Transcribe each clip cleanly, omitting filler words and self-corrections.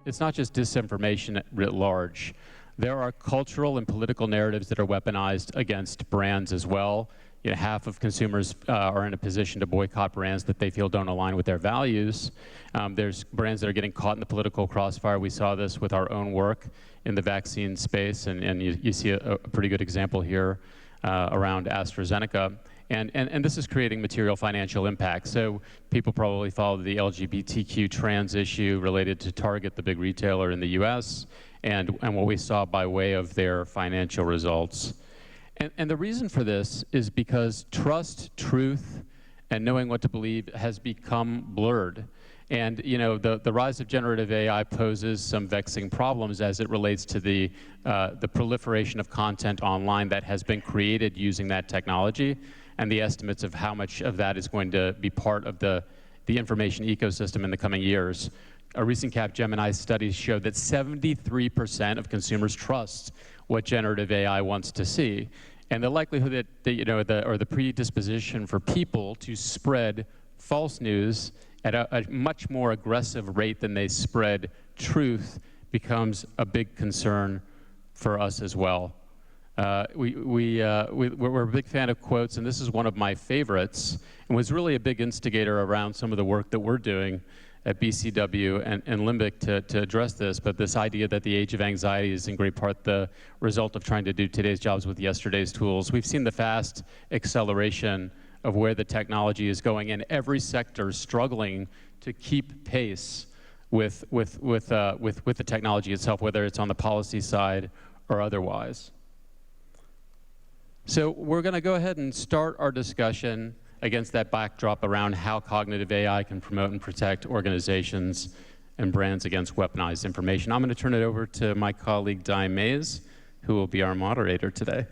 it's not just disinformation writ large. There are cultural and political narratives that are weaponized against brands as well. You know, half of consumers are in a position to boycott brands that they feel don't align with their values. There's brands that are getting caught in the political crossfire. We saw this with our own work in the vaccine space, and you see a pretty good example here around AstraZeneca. And this is creating material financial impact. So people probably followed the LGBTQ trans issue related to Target, the big retailer in the US, and what we saw by way of their financial results. And the reason for this is because trust, truth, and knowing what to believe has become blurred. And you know, the rise of generative AI poses some vexing problems as it relates to the proliferation of content online that has been created using that technology, and the estimates of how much of that is going to be part of the information ecosystem in the coming years. A recent Capgemini study showed that 73% of consumers trust what generative AI wants to see. And the likelihood that you know, or the predisposition for people to spread false news at a much more aggressive rate than they spread truth becomes a big concern for us as well. We're a big fan of quotes, and this is one of my favorites, and was really a big instigator around some of the work that we're doing at BCW and Limbik to address this. But this idea that the age of anxiety is in great part the result of trying to do today's jobs with yesterday's tools. We've seen the fast acceleration of where the technology is going, and every sector is struggling to keep pace with the technology itself, whether it's on the policy side or otherwise. So we're going to go ahead and start our discussion against that backdrop around how cognitive AI can promote and protect organizations and brands against weaponized information. I'm going to turn it over to my colleague, Mayze, who will be our moderator today.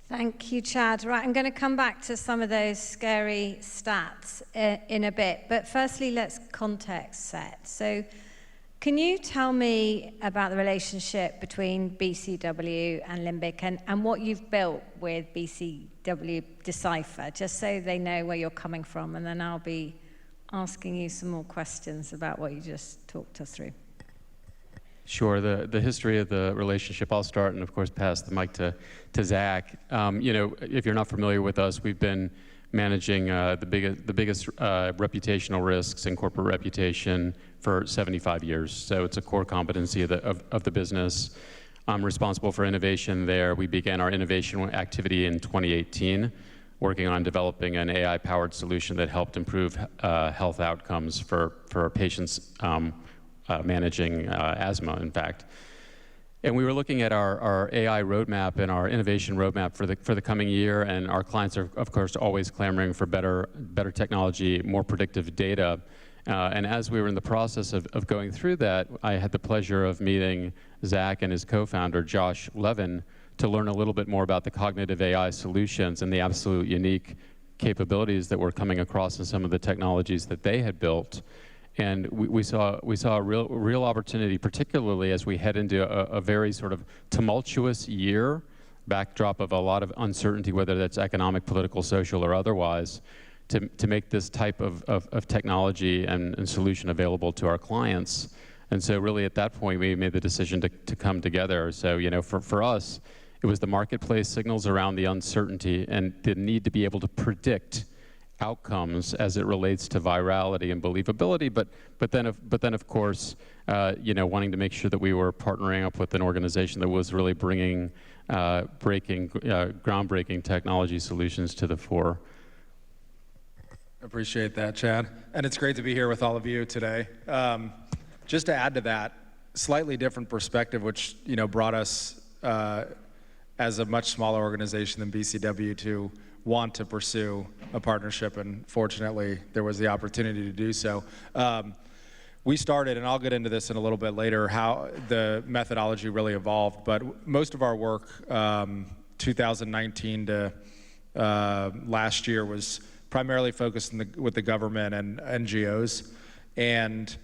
Thank you, Chad. Right, I'm going to come back to some of those scary stats in a bit, but firstly, let's context set. So can you tell me about the relationship between BCW and Limbik and what you've built with BCW Decipher, just so they know where you're coming from, and then I'll be asking you some more questions about what you just talked us through. Sure. The history of the relationship, I'll start and of course pass the mic to Zach. You know, if you're not familiar with us, we've been managing the biggest reputational risks in corporate reputation for 75 years. So it's a core competency of the business. I'm responsible for innovation there. We began our innovation activity in 2018, working on developing an AI-powered solution that helped improve health outcomes for our patients managing asthma, in fact. And we were looking at our AI roadmap and our innovation roadmap for the coming year, and our clients are, of course, always clamoring for better technology, more predictive data. And as we were in the process of going through that, I had the pleasure of meeting Zach and his co-founder, Josh Levin, to learn a little bit more about the cognitive AI solutions and the absolute unique capabilities that were coming across in some of the technologies that they had built. And we saw a real opportunity, particularly as we head into a very sort of tumultuous year, backdrop of a lot of uncertainty, whether that's economic, political, social, or otherwise, to make this type of technology and solution available to our clients. And so really at that point, we made the decision to come together. So, you know, for us, it was the marketplace signals around the uncertainty and the need to be able to predict outcomes as it relates to virality and believability, but then of course, you know, wanting to make sure that we were partnering up with an organization that was really bringing groundbreaking technology solutions to the fore. Appreciate that, Chad. And it's great to be here with all of you today. Just to add to that, slightly different perspective, which, you know, brought us as a much smaller organization than BCW to want to pursue a partnership, and fortunately there was the opportunity to do so. We started, and I'll get into this in a little bit later, how the methodology really evolved, but most of our work 2019 to last year was primarily focused with the government and NGOs, and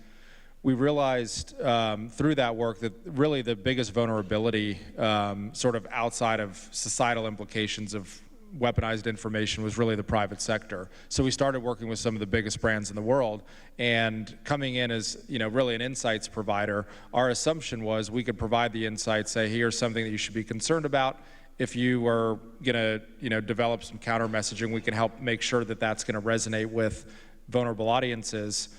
we realized through that work that really the biggest vulnerability sort of outside of societal implications of weaponized information was really the private sector. So we started working with some of the biggest brands in the world, and coming in as really an insights provider, our assumption was we could provide the insights, say here's something that you should be concerned about. If you were going to develop some counter messaging, we can help make sure that that's going to resonate with vulnerable audiences.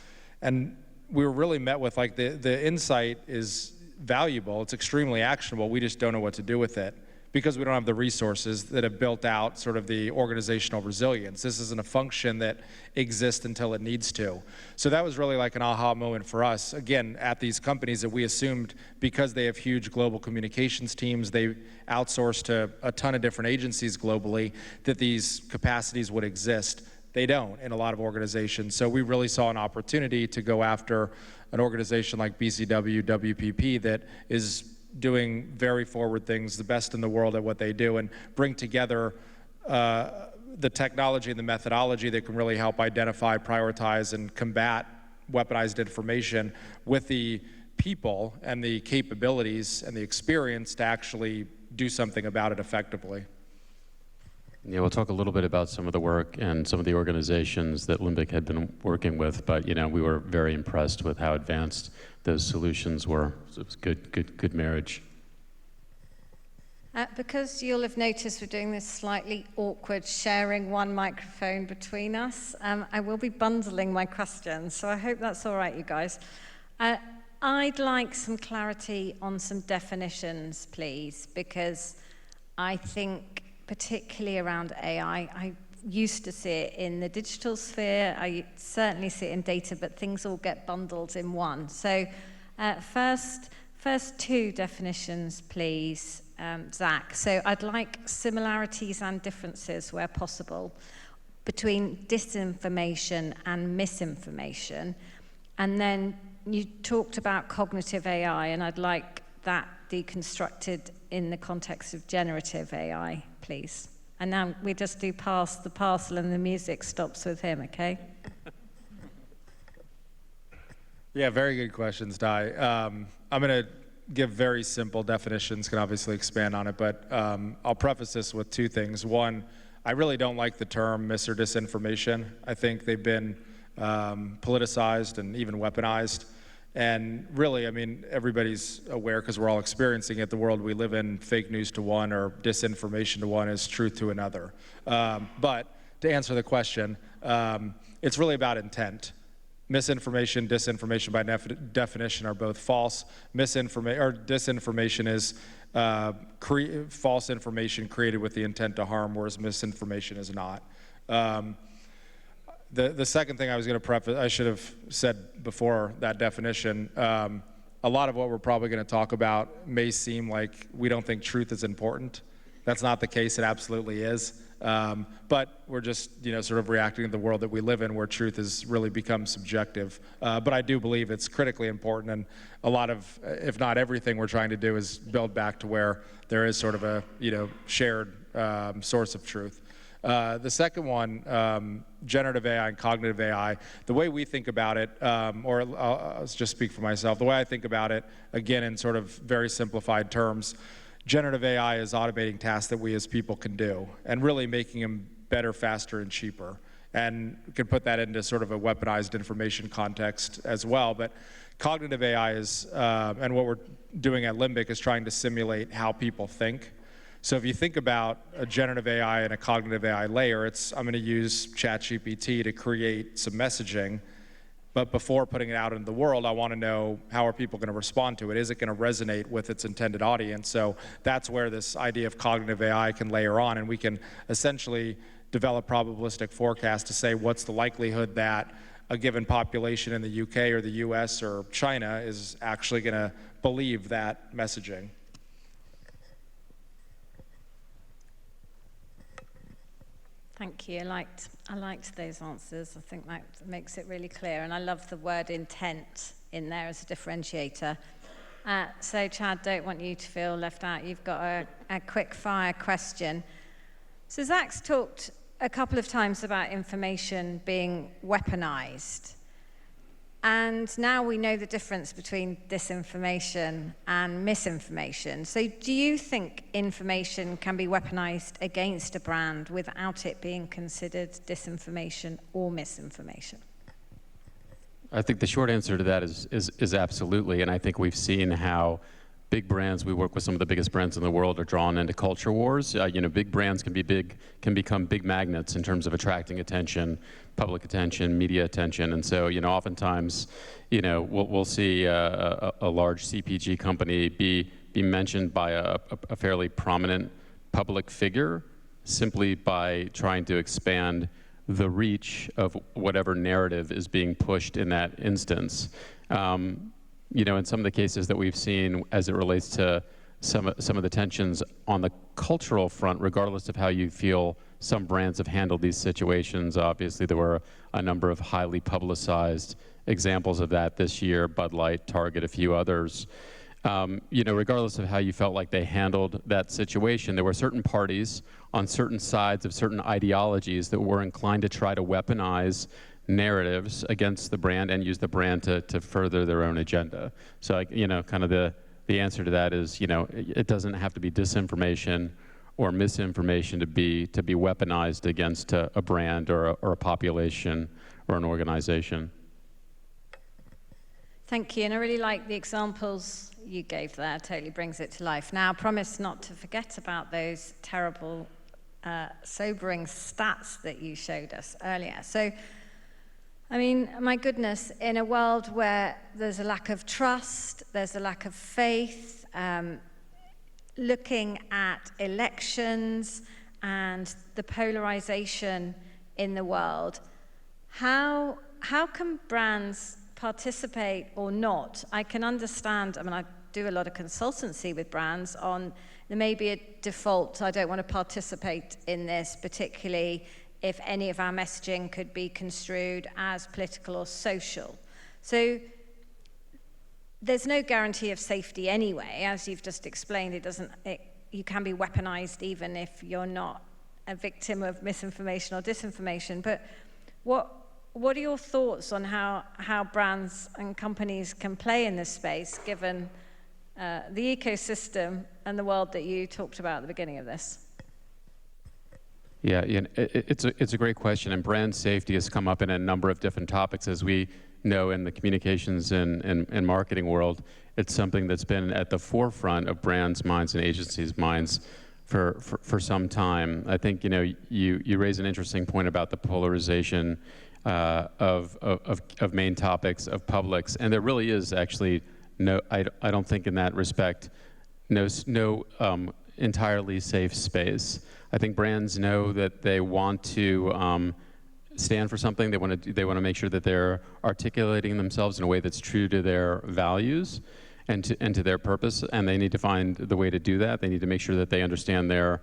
And we were really met with like the insight is valuable, it's extremely actionable, we just don't know what to do with it because we don't have the resources that have built out sort of the organizational resilience. This isn't a function that exists until it needs to. So that was really like an aha moment for us, again, at these companies that we assumed because they have huge global communications teams, they outsource to a ton of different agencies globally, that these capacities would exist. They don't in a lot of organizations. So we really saw an opportunity to go after an organization like BCW, WPP that is doing very forward things, the best in the world at what they do, and bring together the technology and the methodology that can really help identify, prioritize, and combat weaponized information with the people and the capabilities and the experience to actually do something about it effectively. Yeah, we'll talk a little bit about some of the work and some of the organizations that Limbik had been working with, but we were very impressed with how advanced those solutions were. So it was good marriage. Because you'll have noticed we're doing this slightly awkward sharing one microphone between us, I will be bundling my questions, so I hope that's all right, you guys. I'd like some clarity on some definitions, please, because I think particularly around AI, I used to see it in the digital sphere, I certainly see it in data, but things all get bundled in one. So first two definitions, please, Zach. So I'd like similarities and differences where possible between disinformation and misinformation. And then you talked about cognitive AI, and I'd like that deconstructed in the context of generative AI, please. And now we just do pass the parcel and the music stops with him, okay? Yeah, very good questions, Di. I'm going to give very simple definitions, can obviously expand on it, but I'll preface this with two things. One, I really don't like the term mis or disinformation. I think they've been politicized and even weaponized. And really, I mean, everybody's aware, because we're all experiencing it, the world we live in, fake news to one or disinformation to one is truth to another. But to answer the question, it's really about intent. Misinformation, disinformation by definition are both false. Disinformation is false information created with the intent to harm, whereas misinformation is not. The second thing I was going to preface, I should have said before that definition, a lot of what we're probably going to talk about may seem like we don't think truth is important. That's not the case, it absolutely is. But we're just sort of reacting to the world that we live in where truth has really become subjective. But I do believe it's critically important, and a lot of, if not everything we're trying to do is build back to where there is sort of a shared source of truth. The second one, generative AI and cognitive AI, the way we think about it, or I'll just speak for myself, the way I think about it, again, in sort of very simplified terms, generative AI is automating tasks that we as people can do and really making them better, faster, and cheaper. And we can put that into sort of a weaponized information context as well. But cognitive AI is, and what we're doing at Limbik is trying to simulate how people think. So if you think about a generative AI and a cognitive AI layer, I'm going to use ChatGPT to create some messaging. But before putting it out into the world, I want to know how are people going to respond to it? Is it going to resonate with its intended audience? So that's where this idea of cognitive AI can layer on, and we can essentially develop probabilistic forecasts to say what's the likelihood that a given population in the UK or the US or China is actually going to believe that messaging. Thank you. I liked those answers. I think that makes it really clear, and I love the word intent in there as a differentiator. So Chad, don't want you to feel left out. You've got a quick fire question. So Zach's talked a couple of times about information being weaponized. And now we know the difference between disinformation and misinformation. So do you think information can be weaponized against a brand without it being considered disinformation or misinformation? I think the short answer to that is absolutely, and I think we've seen how big brands, we work with some of the biggest brands in the world, are drawn into culture wars. Big brands can become big magnets in terms of attracting attention, public attention, media attention, and so oftentimes, we'll see a large CPG company be mentioned by a fairly prominent public figure simply by trying to expand the reach of whatever narrative is being pushed in that instance. In some of the cases that we've seen as it relates to some of the tensions on the cultural front, regardless of how you feel some brands have handled these situations, obviously there were a number of highly publicized examples of that this year, Bud Light, Target, a few others. Regardless of how you felt like they handled that situation, there were certain parties on certain sides of certain ideologies that were inclined to try to weaponize narratives against the brand and use the brand to further their own agenda. So, kind of the answer to that is, it doesn't have to be disinformation or misinformation to be weaponized against a brand or a population or an organization. Thank you, and I really like the examples you gave there. Totally brings it to life. Now, promise not to forget about those terrible, sobering stats that you showed us earlier. So, I mean, my goodness, in a world where there's a lack of trust, there's a lack of faith, looking at elections and the polarization in the world, how can brands participate or not? I can understand, I do a lot of consultancy with brands on there may be a default, I don't want to participate in this, particularly if any of our messaging could be construed as political or social. So there's no guarantee of safety anyway, as you've just explained. You can be weaponized even if you're not a victim of misinformation or disinformation. But what are your thoughts on how brands and companies can play in this space, given the ecosystem and the world that you talked about at the beginning of this? Yeah, it's a great question, and brand safety has come up in a number of different topics. As we know in the communications and marketing world, it's something that's been at the forefront of brands' minds and agencies' minds for some time. I think you raise an interesting point about the polarization of main topics of publics, and there really is actually I don't think in that respect no entirely safe space. I think brands know that they want to stand for something. They want to make sure that they're articulating themselves in a way that's true to their values and to their purpose, and they need to find the way to do that. They need to make sure that they understand their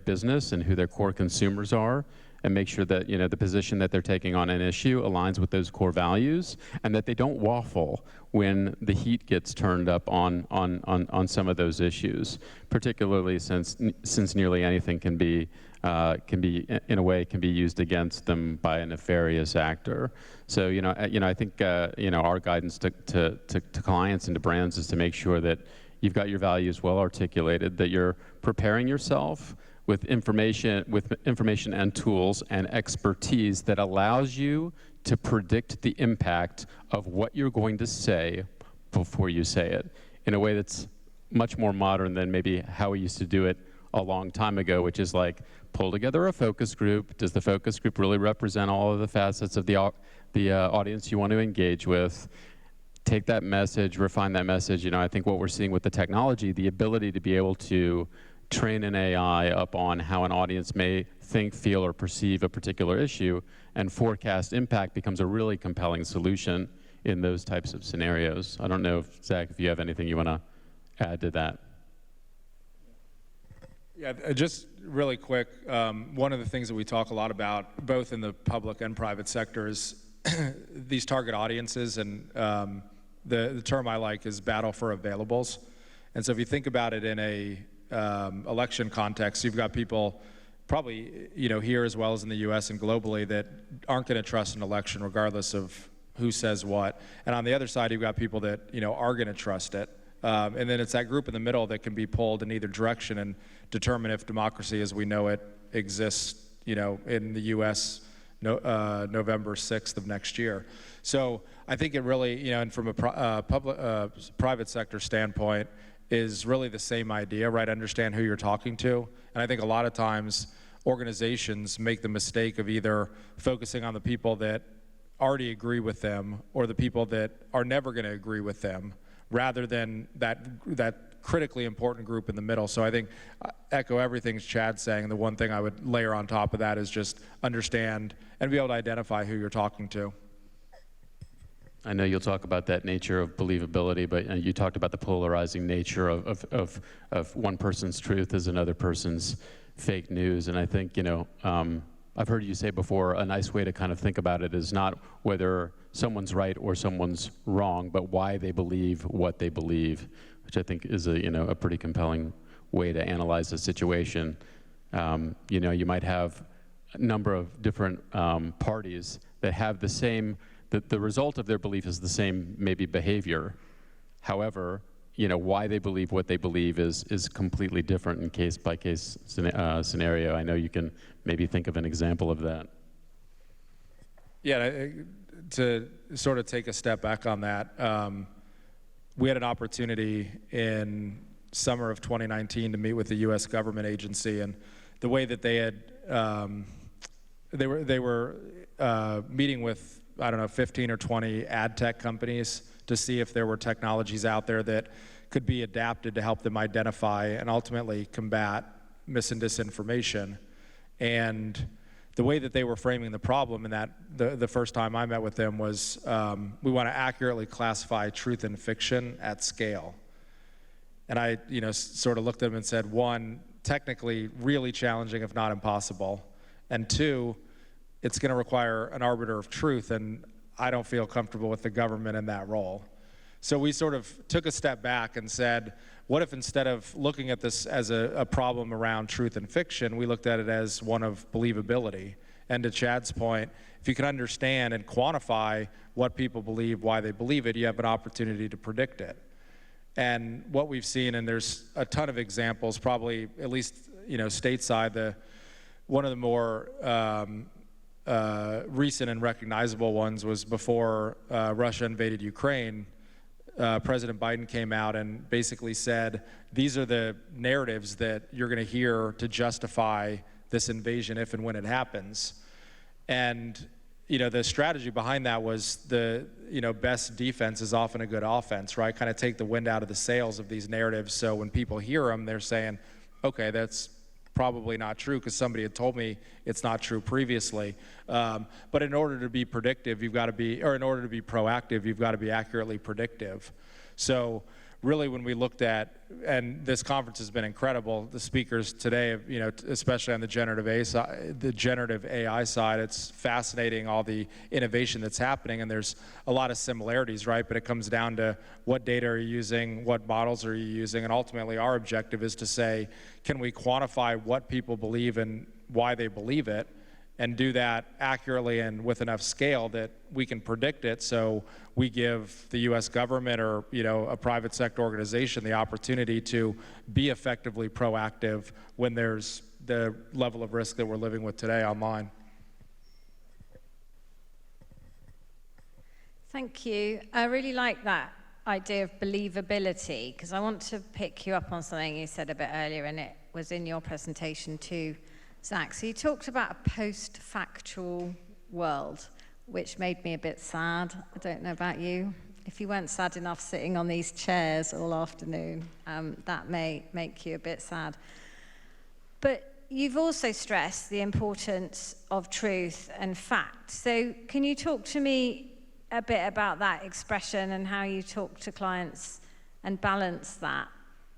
business and who their core consumers are, and make sure that the position that they're taking on an issue aligns with those core values, and that they don't waffle when the heat gets turned up on some of those issues, particularly since nearly anything can be in a way used against them by a nefarious actor. So I think our guidance to clients and to brands is to make sure that you've got your values well articulated, that you're preparing yourself with information and tools and expertise that allows you to predict the impact of what you're going to say before you say it, in a way that's much more modern than maybe how we used to do it a long time ago, which is like, pull together a focus group. Does the focus group really represent all of the facets of the audience you want to engage with? Take that message, refine that message. I think what we're seeing with the technology, the ability to be able to train an AI up on how an audience may think, feel, or perceive a particular issue and forecast impact becomes a really compelling solution in those types of scenarios. I don't know, Zach, if you have anything you want to add to that. Yeah, just really quick, one of the things that we talk a lot about, both in the public and private sectors, these target audiences, and the term I like is battle for availables. And so if you think about it in a election context, you've got people probably here as well as in the US and globally that aren't going to trust an election regardless of who says what. And on the other side, you've got people that, are going to trust it. And then it's that group in the middle that can be pulled in either direction and determine if democracy as we know it exists, in the U.S. November 6th of next year. So I think it really, and from a private sector standpoint, is really the same idea, right? Understand who you're talking to. And I think a lot of times organizations make the mistake of either focusing on the people that already agree with them or the people that are never going to agree with them, rather than that critically important group in the middle. So I think echo everything Chad's saying. The one thing I would layer on top of that is just understand and be able to identify who you're talking to. I know you'll talk about that nature of believability, but you talked about the polarizing nature of one person's truth as another person's fake news. And I think, I've heard you say before, a nice way to kind of think about it is not whether someone's right or someone's wrong, but why they believe what they believe, which I think is a pretty compelling way to analyze the situation. You might have a number of different parties that have the same, the result of their belief is the same maybe behavior. However, why they believe what they believe is completely different in case by case scenario. I know you can maybe think of an example of that. Yeah, to sort of take a step back on that, we had an opportunity in summer of 2019 to meet with the U.S. government agency, and the way that they had, they were meeting with, 15 or 20 ad tech companies to see if there were technologies out there that could be adapted to help them identify and ultimately combat mis and disinformation. And the way that they were framing the problem, and that the first time I met with them was, we want to accurately classify truth and fiction at scale. And I, sort of looked at them and said, one, technically really challenging, if not impossible. And two, it's going to require an arbiter of truth, and I don't feel comfortable with the government in that role. So we sort of took a step back and said, what if instead of looking at this as a problem around truth and fiction, we looked at it as one of believability? And to Chad's point, if you can understand and quantify what people believe, why they believe it, you have an opportunity to predict it. And what we've seen, and there's a ton of examples, probably at least stateside, one of the more recent and recognizable ones was before Russia invaded Ukraine. President Biden came out and basically said, these are the narratives that you're going to hear to justify this invasion if and when it happens. And the strategy behind that was best defense is often a good offense, right? Kind of take the wind out of the sails of these narratives, so when people hear them, they're saying, okay, that's probably not true because somebody had told me it's not true previously. But in order to be predictive, in order to be proactive, you've got to be accurately predictive. So really when we looked at, and this conference has been incredible, the speakers today, especially on the generative AI side, it's fascinating all the innovation that's happening, and there's a lot of similarities, right? But it comes down to what data are you using, what models are you using, and ultimately our objective is to say, can we quantify what people believe and why they believe it, and do that accurately and with enough scale that we can predict it, so we give the U.S. government or a private sector organization the opportunity to be effectively proactive when there's the level of risk that we're living with today online. Thank you. I really like that idea of believability, because I want to pick you up on something you said a bit earlier, and it was in your presentation too, Zach. So you talked about a post-factual world, which made me a bit sad. I don't know about you. If you weren't sad enough sitting on these chairs all afternoon, that may make you a bit sad. But you've also stressed the importance of truth and fact. So can you talk to me a bit about that expression and how you talk to clients and balance that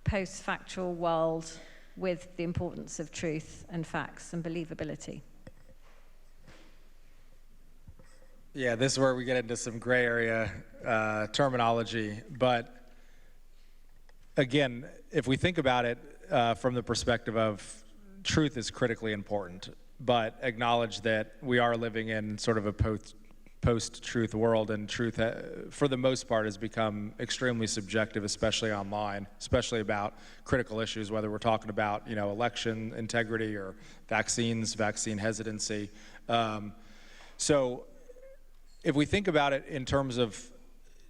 post-factual world with the importance of truth and facts and believability? Yeah, this is where we get into some gray area terminology. But again, if we think about it from the perspective of truth is critically important, but acknowledge that we are living in sort of a post-truth world, and truth, for the most part, has become extremely subjective, especially online, especially about critical issues, whether we're talking about, election integrity or vaccines, vaccine hesitancy. So if we think about it in terms of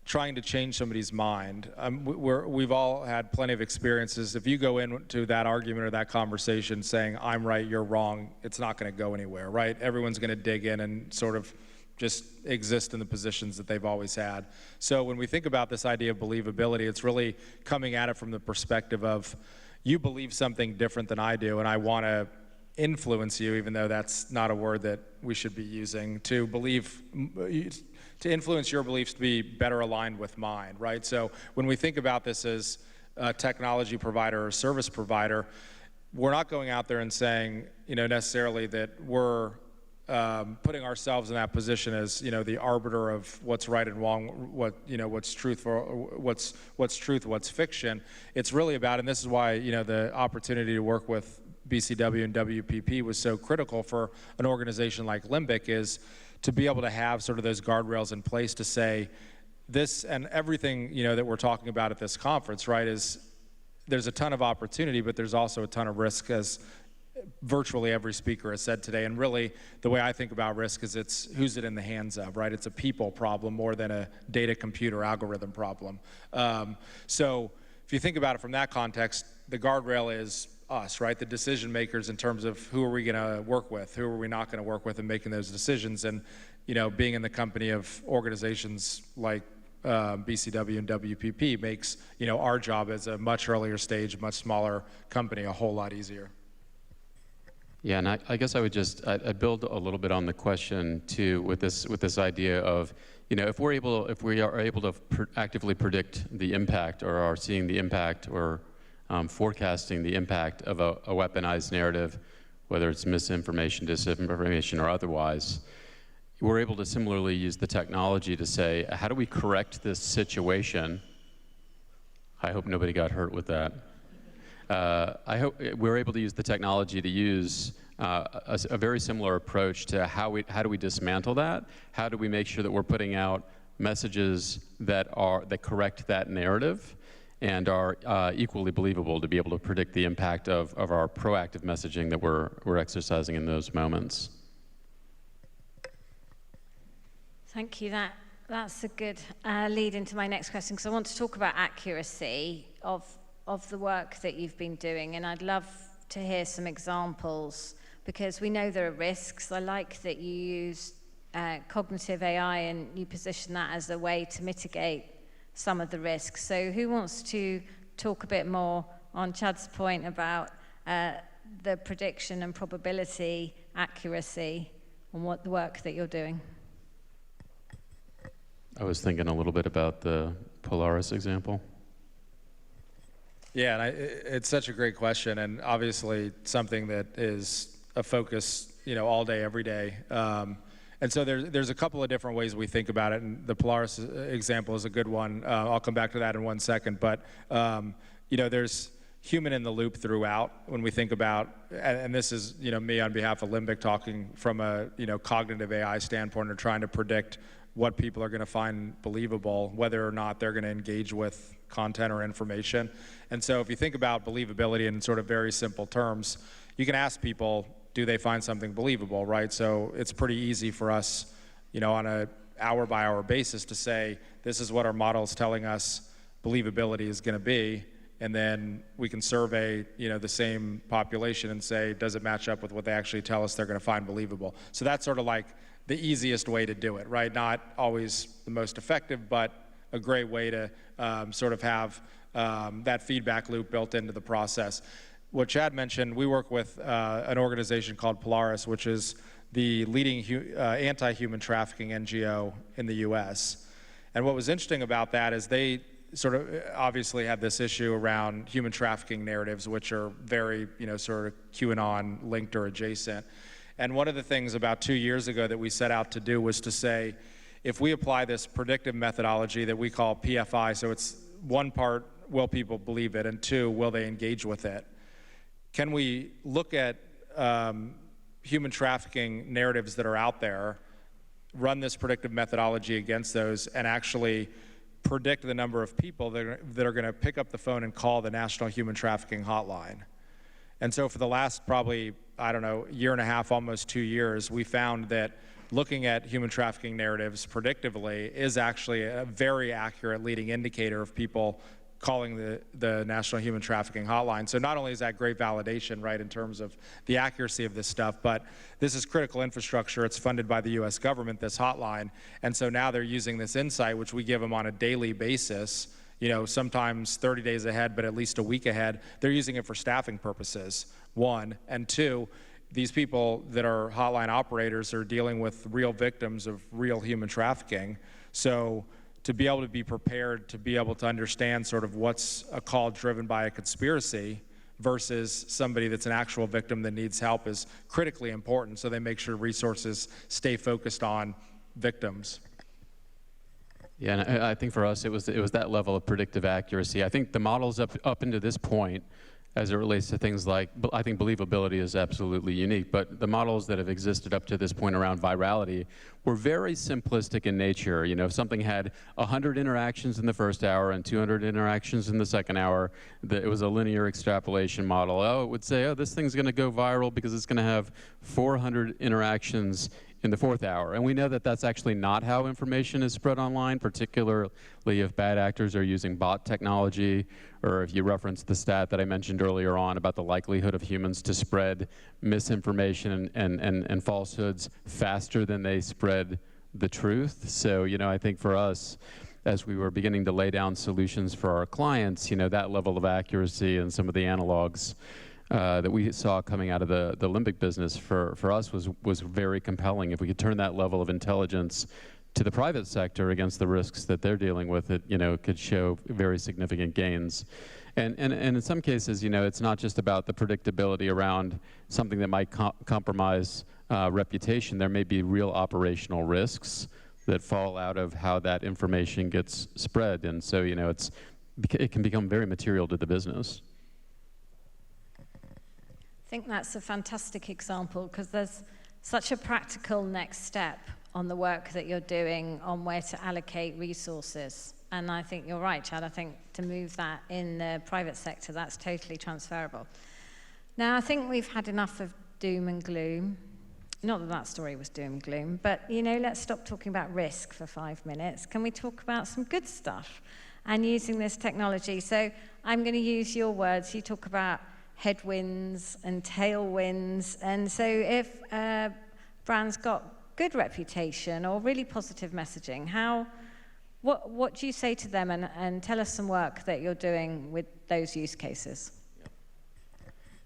trying to change somebody's mind, we've all had plenty of experiences. If you go into that argument or that conversation saying, I'm right, you're wrong, it's not going to go anywhere, right? Everyone's going to dig in and sort of just exist in the positions that they've always had. So when we think about this idea of believability, it's really coming at it from the perspective of, you believe something different than I do, and I want to influence you, even though that's not a word that we should be using, to influence your beliefs to be better aligned with mine, right? So when we think about this as a technology provider or service provider, we're not going out there and saying, necessarily that we're putting ourselves in that position as, the arbiter of what's right and wrong, what's truth, what's fiction. It's really about, and this is why, the opportunity to work with BCW and WPP was so critical for an organization like Limbik, is to be able to have sort of those guardrails in place to say this, and everything, that we're talking about at this conference, right, is there's a ton of opportunity, but there's also a ton of risk, as virtually every speaker has said today. And really, the way I think about risk is it's who's it in the hands of, right? It's a people problem more than a data computer algorithm problem. So if you think about it from that context, the guardrail is us, right? The decision makers in terms of who are we going to work with, who are we not going to work with, and making those decisions. And, being in the company of organizations like BCW and WPP makes, our job as a much earlier stage, much smaller company a whole lot easier. Yeah, and I guess I would just I'd build a little bit on the question too, with this idea of, if we are able to actively predict the impact, or are seeing the impact, or forecasting the impact of a weaponized narrative, whether it's misinformation, disinformation, or otherwise, we're able to similarly use the technology to say, how do we correct this situation? I hope nobody got hurt with that. I hope we're able to use the technology to use a very similar approach to how do we dismantle that? How do we make sure that we're putting out messages that correct that narrative and are equally believable, to be able to predict the impact of our proactive messaging that we're exercising in those moments? Thank you. That's a good lead into my next question, because I want to talk about accuracy of the work that you've been doing, and I'd love to hear some examples, because we know there are risks. I like that you use cognitive AI and you position that as a way to mitigate some of the risks. So who wants to talk a bit more on Chad's point about the prediction and probability accuracy and what the work that you're doing? I was thinking a little bit about the Polaris example. Yeah, and it's such a great question, and obviously something that is a focus, all day, every day. And so there's a couple of different ways we think about it, and the Polaris example is a good one. I'll come back to that in 1 second, but there's human in the loop throughout when we think about, and this is me on behalf of Limbik talking from a cognitive AI standpoint, or trying to predict what people are going to find believable, whether or not they're going to engage with content or information. And so if you think about believability in sort of very simple terms, you can ask people, do they find something believable, right? So it's pretty easy for us, on a hour-by-hour basis to say, this is what our model is telling us believability is going to be, and then we can survey, the same population and say, does it match up with what they actually tell us they're going to find believable? So that's sort of like the easiest way to do it, right? Not always the most effective, but a great way to sort of have that feedback loop built into the process. What Chad mentioned, we work with an organization called Polaris, which is the leading anti-human trafficking NGO in the US. And what was interesting about that is they sort of obviously have this issue around human trafficking narratives, which are very, sort of QAnon linked or adjacent. And one of the things about 2 years ago that we set out to do was to say, if we apply this predictive methodology that we call PFI, so it's one part, will people believe it, and two, will they engage with it? Can we look at human trafficking narratives that are out there, run this predictive methodology against those, and actually predict the number of people that are going to pick up the phone and call the National Human Trafficking Hotline. And so for the last probably, I don't know, year and a half, almost 2 years, we found that looking at human trafficking narratives predictively is actually a very accurate leading indicator of people calling the National Human Trafficking Hotline. So not only is that great validation, right, in terms of the accuracy of this stuff, but this is critical infrastructure. It's funded by the US government, this hotline. And so now they're using this insight, which we give them on a daily basis, you know, sometimes 30 days ahead, but at least a week ahead. They're using it for staffing purposes, one. And two, these people that are hotline operators are dealing with real victims of real human trafficking. So to be able to be prepared, to be able to understand sort of what's a call driven by a conspiracy versus somebody that's an actual victim that needs help is critically important, so they make sure resources stay focused on victims. Yeah, and I think for us, it was that level of predictive accuracy. I think the models up into this point, as it relates to things like, I think believability is absolutely unique, but the models that have existed up to this point around virality were very simplistic in nature. You know, if something had 100 interactions in the first hour and 200 interactions in the second hour, it was a linear extrapolation model. Oh, it would say, oh, this thing's gonna go viral because it's gonna have 400 interactions in the fourth hour. And we know that that's actually not how information is spread online, particularly if bad actors are using bot technology, or if you reference the stat that I mentioned earlier on about the likelihood of humans to spread misinformation and falsehoods faster than they spread the truth. So, you know, I think for us, as we were beginning to lay down solutions for our clients, you know, that level of accuracy and some of the analogs that we saw coming out of the Limbik business for us was very compelling. If we could turn that level of intelligence to the private sector against the risks that they're dealing with, it, you know, could show very significant gains. And in some cases, you know, it's not just about the predictability around something that might compromise reputation. There may be real operational risks that fall out of how that information gets spread. And so, you know, it can become very material to the business. I think that's a fantastic example because there's such a practical next step on the work that you're doing on where to allocate resources. And I think you're right, Chad. I think to move that in the private sector, that's totally transferable. Now, I think we've had enough of doom and gloom. Not that that story was doom and gloom, but, you know, let's stop talking about risk for 5 minutes. Can we talk about some good stuff and using this technology? So I'm going to use your words. You talk about headwinds and tailwinds. And so if a brand's got good reputation or really positive messaging, what do you say to them? And tell us some work that you're doing with those use cases.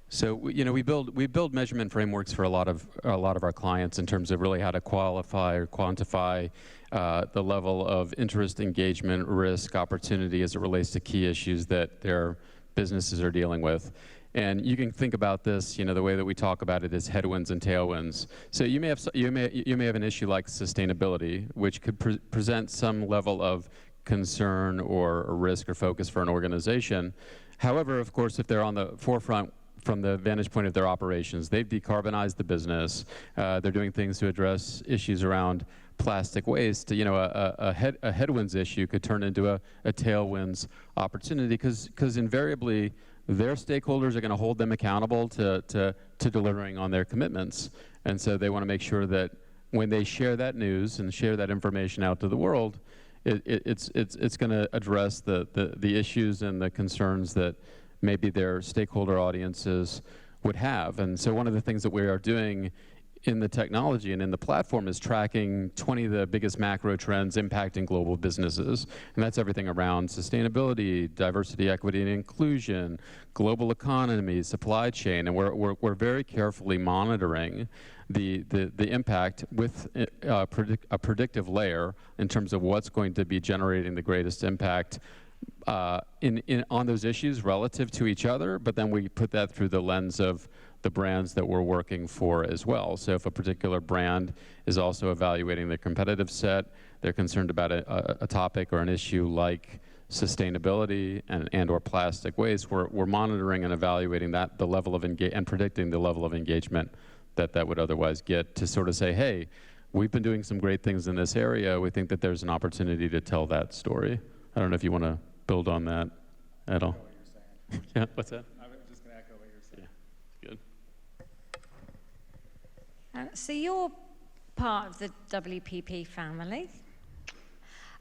So, you know, we build measurement frameworks for a lot of our clients in terms of really how to qualify or quantify the level of interest, engagement, risk, opportunity as it relates to key issues that their businesses are dealing with. And you can think about this, you know, the way that we talk about it is headwinds and tailwinds. So you may have an issue like sustainability, which could present some level of concern or risk or focus for an organization. However, of course, if they're on the forefront from the vantage point of their operations, they've decarbonized the business. They're doing things to address issues around plastic waste. You know, a headwinds issue could turn into a tailwinds opportunity because invariably their stakeholders are going to hold them accountable to delivering on their commitments. And so they want to make sure that when they share that news and share that information out to the world, it's going to address the issues and the concerns that maybe their stakeholder audiences would have. And so one of the things that we are doing in the technology and in the platform is tracking 20 of the biggest macro trends impacting global businesses. And that's everything around sustainability, diversity, equity, and inclusion, global economy, supply chain. And we're very carefully monitoring the impact with a predictive layer in terms of what's going to be generating the greatest impact on those issues relative to each other, but then we put that through the lens of the brands that we're working for as well. So if a particular brand is also evaluating their competitive set, they're concerned about a topic or an issue like sustainability and or plastic waste, we're monitoring and evaluating the level of and predicting the level of engagement that would otherwise get to sort of say, hey, we've been doing some great things in this area. We think that there's an opportunity to tell that story. I don't know if you want to build on that at all. Yeah, what's that? I'm just going to echo what you're saying. Yeah, good. So you're part of the WPP family.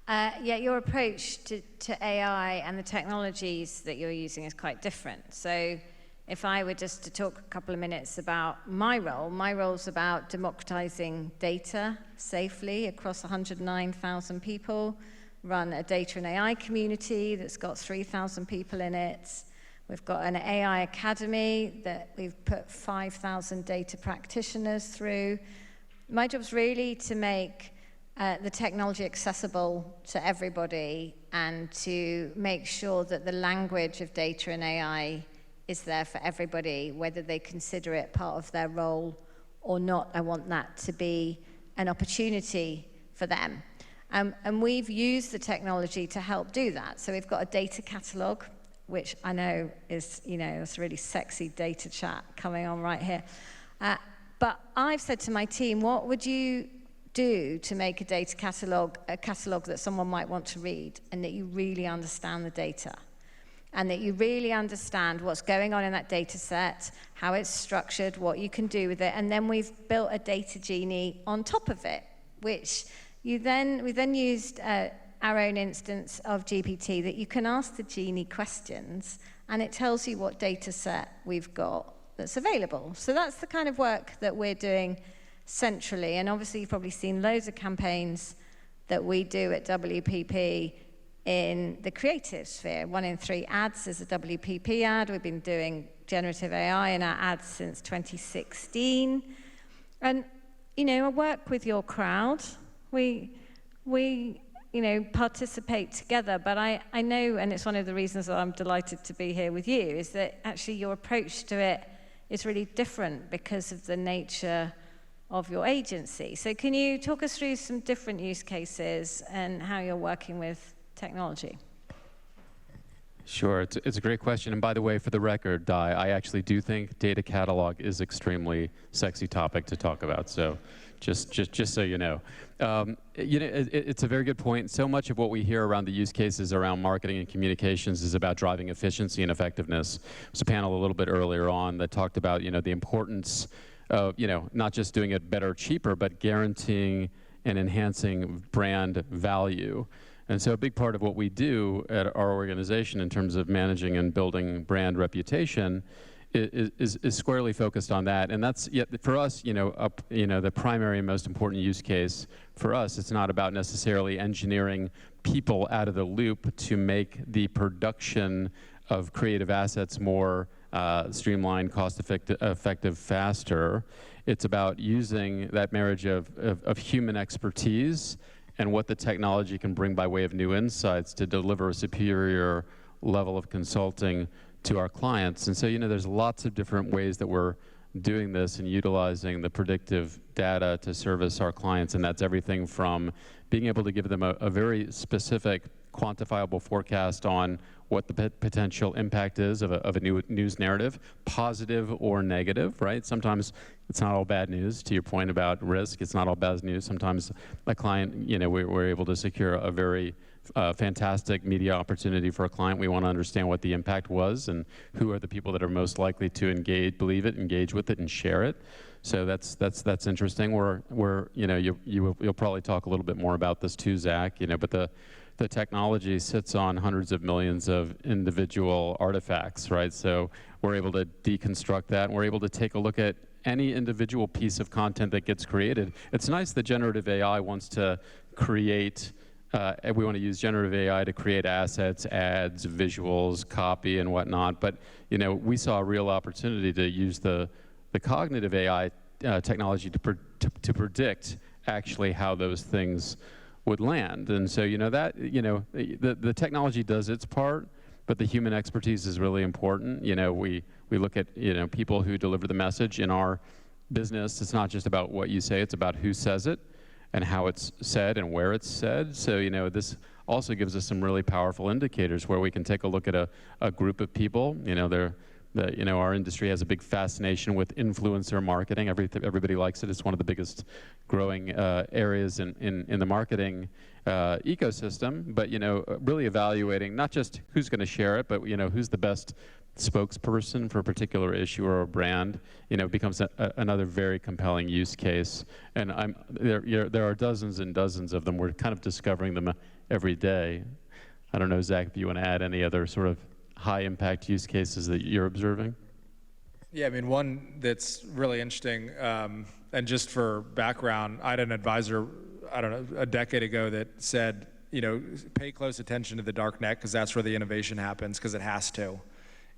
Yet your approach to AI and the technologies that you're using is quite different. So if I were just to talk a couple of minutes about my role's about democratizing data safely across 109,000 people, run a data and AI community that's got 3,000 people in it. We've got an AI academy that we've put 5,000 data practitioners through. My job's really to make the technology accessible to everybody and to make sure that the language of data and AI is there for everybody, whether they consider it part of their role or not. I want that to be an opportunity for them. And we've used the technology to help do that. So we've got a data catalog, which I know is, it's really sexy data chat coming on right here. But I've said to my team, what would you do to make a data catalog, a catalog that someone might want to read, and that you really understand the data, and that you really understand what's going on in that data set, how it's structured, what you can do with it, and then we've built a data genie on top of it, which we then used our own instance of GPT that you can ask the genie questions, and it tells you what data set we've got that's available. So that's the kind of work that we're doing centrally, and obviously you've probably seen loads of campaigns that we do at WPP in the creative sphere. 1 in 3 ads is a WPP ad. We've been doing generative AI in our ads since 2016. And, I work with your crowd. We participate together, but I know, and it's one of the reasons that I'm delighted to be here with you, is that actually your approach to it is really different because of the nature of your agency. So can you talk us through some different use cases and how you're working with technology? Sure, it's a great question. And by the way, for the record, Di, I actually do think data catalog is extremely sexy topic to talk about. So just so you know. It's a very good point. So much of what we hear around the use cases around marketing and communications is about driving efficiency and effectiveness. There was a panel a little bit earlier on that talked about, the importance of, not just doing it better, cheaper, but guaranteeing and enhancing brand value. And so a big part of what we do at our organization in terms of managing and building brand reputation is squarely focused on that. And that's, for us, the primary and most important use case for us, it's not about necessarily engineering people out of the loop to make the production of creative assets more streamlined, cost-effective, faster. It's about using that marriage of human expertise and what the technology can bring by way of new insights to deliver a superior level of consulting to our clients. And so, there's lots of different ways that we're doing this and utilizing the predictive data to service our clients. And that's everything from being able to give them a very specific, quantifiable forecast on what the potential impact is of a new news narrative, positive or negative, right? Sometimes it's not all bad news, to your point about risk. It's not all bad news. Sometimes a client, we're able to secure a very fantastic media opportunity for a client. We want to understand what the impact was and who are the people that are most likely to engage with it, and share it. So that's interesting. You'll probably talk a little bit more about this too, Zach. But the technology sits on hundreds of millions of individual artifacts, right? So we're able to deconstruct that, and we're able to take a look at any individual piece of content that gets created. It's nice that generative AI wants to create, we want to use generative AI to create assets, ads, visuals, copy, and whatnot. But we saw a real opportunity to use the cognitive AI technology to predict actually how those things would land. And so the technology does its part, but the human expertise is really important. We look at people who deliver the message in our business. It's not just about what you say, it's about who says it and how it's said and where it's said. So this also gives us some really powerful indicators where we can take a look at a group of people. They're that, you know, our industry has a big fascination with influencer marketing. Everybody likes it. It's one of the biggest growing areas in the marketing ecosystem. But, you know, really evaluating not just who's going to share it, but, you know, who's the best spokesperson for a particular issue or a brand, you know, becomes another very compelling use case. And there are dozens and dozens of them. We're kind of discovering them every day. I don't know, Zach, if you want to add any other sort of high impact use cases that you're observing? Yeah, I mean, one that's really interesting, and just for background, I had an advisor, I don't know, a decade ago that said, you know, pay close attention to the dark net because that's where the innovation happens, because it has to.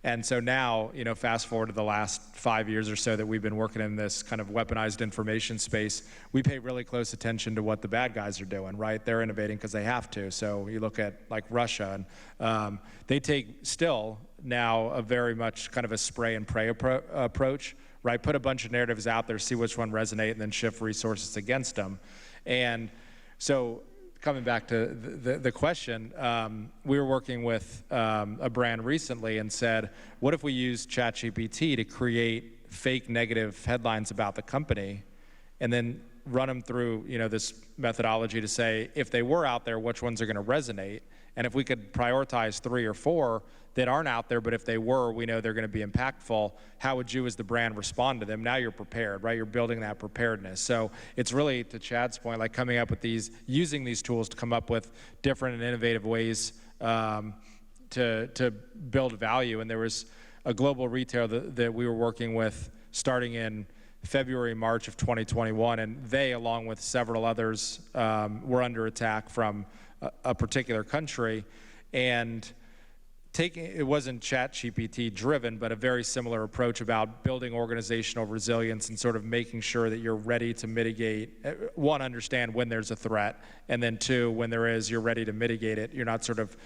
And so now, you know, fast forward to the last 5 years or so that we've been working in this kind of weaponized information space, we pay really close attention to what the bad guys are doing, right? They're innovating because they have to. So you look at like Russia, and they take still now a very much kind of a spray and pray approach, right? Put a bunch of narratives out there, see which one resonate, and then shift resources against them. And so coming back to the question, we were working with a brand recently and said, what if we use ChatGPT to create fake negative headlines about the company and then run them through, you know, this methodology to say, if they were out there, which ones are going to resonate? And if we could prioritize 3 or 4 that aren't out there, but if they were, we know they're going to be impactful, how would you as the brand respond to them? Now you're prepared, right? You're building that preparedness. So it's really, to Chad's point, like coming up with these, using these tools to come up with different and innovative ways to build value. And there was a global retailer that we were working with starting in February, March of 2021, and they, along with several others, were under attack from a particular country. And it wasn't ChatGPT driven, but a very similar approach about building organizational resilience and sort of making sure that you're ready to mitigate, one, understand when there's a threat, and then 2, when there is, you're ready to mitigate it. You're not sort of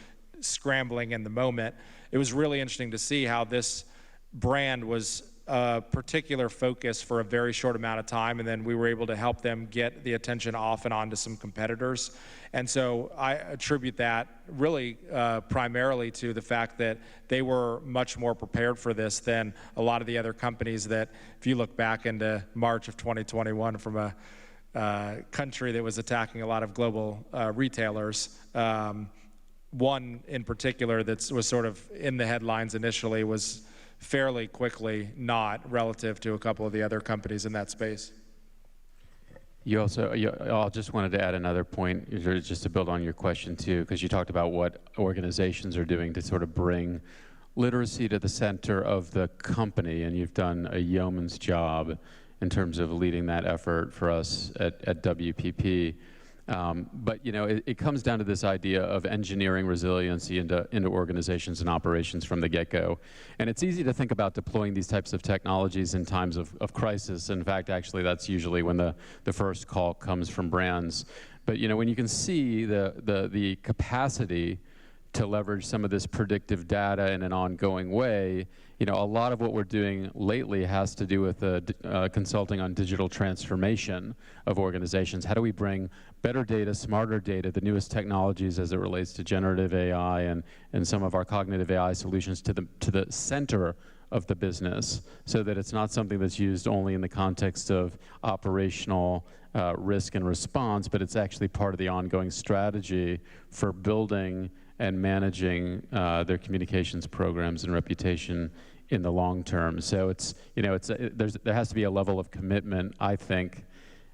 scrambling in the moment. It was really interesting to see how this brand was a particular focus for a very short amount of time, and then we were able to help them get the attention off and onto some competitors. And so I attribute that really primarily to the fact that they were much more prepared for this than a lot of the other companies that, if you look back into March of 2021 from a country that was attacking a lot of global retailers, one in particular that was sort of in the headlines initially was fairly quickly not, relative to a couple of the other companies in that space. You also, I just wanted to add another point, just to build on your question too, because you talked about what organizations are doing to sort of bring literacy to the center of the company, and you've done a yeoman's job in terms of leading that effort for us at WPP. But you know, it comes down to this idea of engineering resiliency into organizations and operations from the get-go. And it's easy to think about deploying these types of technologies in times of crisis. In fact, actually, that's usually when the first call comes from brands. But you know, when you can see the capacity to leverage some of this predictive data in an ongoing way, you know, a lot of what we're doing lately has to do with consulting on digital transformation of organizations. How do we bring better data, smarter data, the newest technologies as it relates to generative AI and some of our cognitive AI solutions to the center of the business, so that it's not something that's used only in the context of operational risk and response, but it's actually part of the ongoing strategy for building and managing their communications programs and reputation in the long term. So it's, you know, there has to be a level of commitment, I think,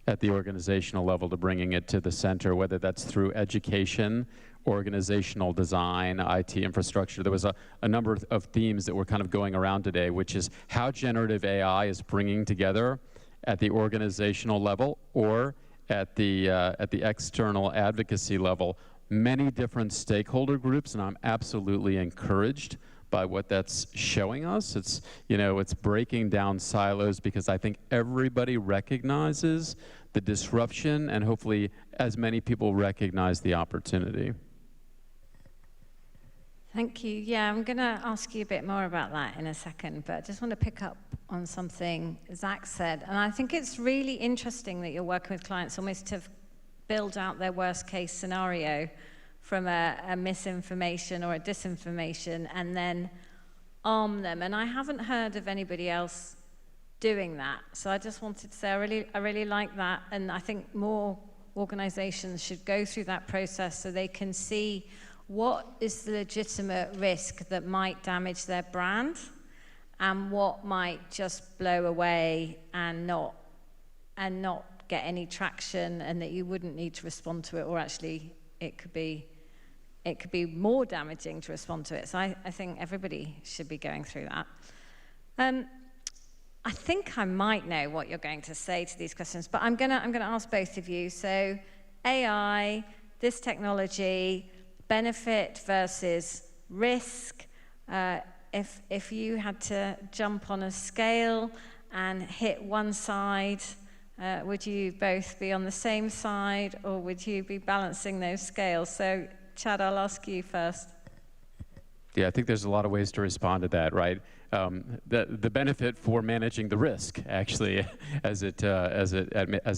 at the organizational level to bringing it to the center, whether that's through education, organizational design, IT infrastructure. There was a number of themes that were kind of going around today, which is how generative AI is bringing together at the organizational level or at the external advocacy level many different stakeholder groups, and I'm absolutely encouraged by what that's showing us. It's, you know, it's breaking down silos, because I think everybody recognizes the disruption, and hopefully as many people recognize the opportunity. Thank you. Yeah, I'm going to ask you a bit more about that in a second, but I just want to pick up on something Zach said. And I think it's really interesting that you're working with clients almost to build out their worst case scenario from a misinformation or a disinformation, and then arm them. And I haven't heard of anybody else doing that. So I just wanted to say I really like that, and I think more organizations should go through that process so they can see what is the legitimate risk that might damage their brand and what might just blow away and not get any traction, and that you wouldn't need to respond to it, or actually it could be more damaging to respond to it. So I think everybody should be going through that. I think I might know what you're going to say to these questions, but I'm gonna ask both of you. So AI, this technology, benefit versus risk. If you had to jump on a scale and hit one side, would you both be on the same side, or would you be balancing those scales? So Chad, I'll ask you first. Yeah, I think there's a lot of ways to respond to that, right? The benefit for managing the risk, actually, as it